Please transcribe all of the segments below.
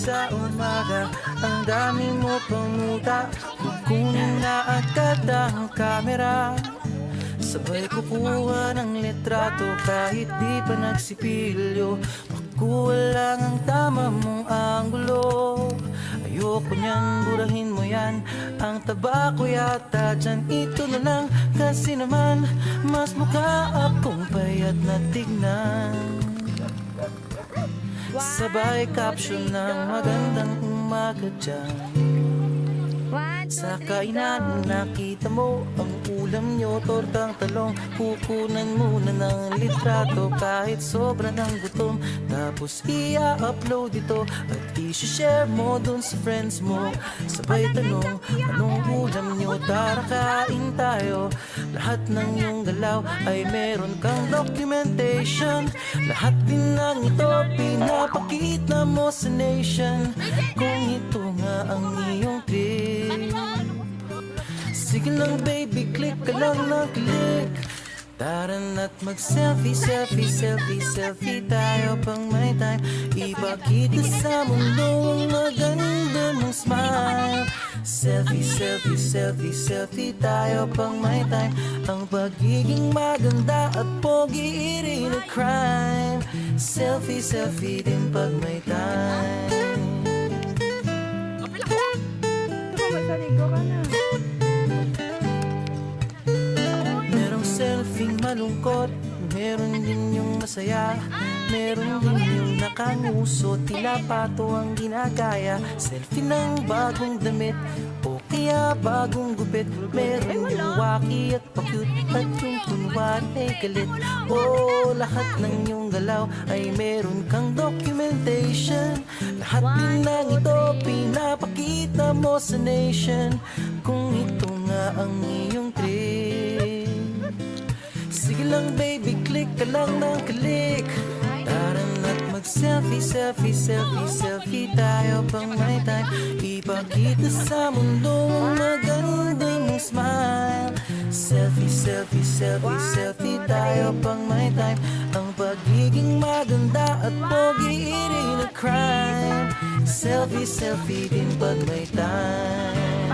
sa umaga. Ang dami mo pang muta, kukunin na agad ang kamera. Sabay kukuha ng litrato kahit di pa nagsipilyo. Makuha lang ang tama mong anggulo. Ayoko niyan, burahin mo yan. Ang taba ko yata dyan, ito na lang. Kasi naman, mas mukha akong payat na tignan. Sabay caption ng magandang umaga dyan. Sa kainan nakita mo ang ulam nyo, tortang talong. Kukunan muna ng litrato kahit sobra ng gutom. Tapos i-upload ito at i-share mo dun sa friends mo. Sabay tanong, anong ulam nyo? Tara kain tayo. Lahat ng iyong galaw ay meron kang documentation. Lahat din ng ito pinapakita mo sa nation. Kung ito nga ang iyong trip, sige lang baby, click ka lang ng click. Tara na't mag-selfie, selfie, selfie, selfie tayo pang may time. Ipakita sa mundo ang maganda mong smile. Selfie, selfie, selfie, selfie tayo pang may time. Ang pagiging maganda at pogi rin a crime. Selfie, selfie din pag may time. Merong selfie malungkot, meron din yung masaya. Meron din yung nakanguso, tila pato ang ginagaya. Selfie ng bagong damit o kaya bagong gupit. Meron yung waki at pa-cute at yung kunwari ay galit. O lahat ng yung galaw ay meron kang documentation. Lahat din ng ito pinapakita mo sa nation. Kung ito nga ang iyong trip, sige lang baby, click ka lang ng click. Tara na't mag-selfie, selfie, selfie, selfie tayo pang may time. Ipakita sa mundo ang maganda mong smile. Selfie, selfie, selfie, selfie tayo pang may time. Ang pagiging maganda at pogi rin a crime. Selfie, selfie din pag may time.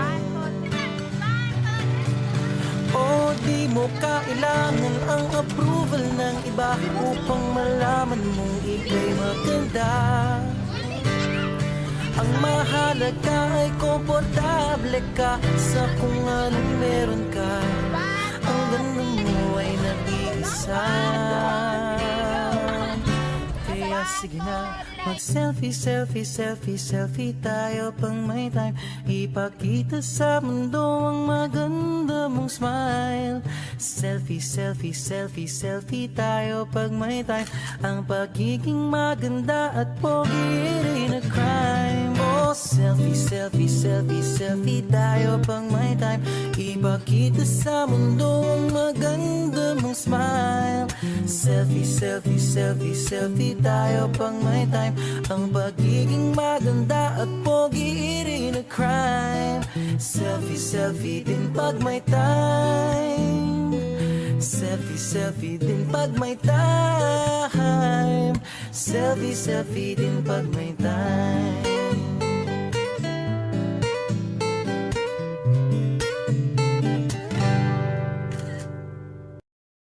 O di mo kailangan ang approval ng iba upang malaman mong ika'y maganda. Ang mahalaga ay komportable ka sa kung anong meron ka. Ang ganda mo ay nag-iisa. Kaya sige na, mag-selfie, selfie, selfie, selfie tayo pang may time. Ipakita sa mundo ang maganda mong smile. Selfie, selfie, selfie, selfie tayo pag may time. Ang pagiging maganda at pogi rin a crime. Oh, selfie, selfie, selfie, selfie tayo pang may time. Ipakita sa mundo ang maganda mong smile. Selfie, selfie, selfie, selfie tayo pang may time. Ang pagiging maganda at pogi rin a crime. Selfie, selfie din pag may time. Selfie, selfie din pag may time. Selfie, selfie din pag may time.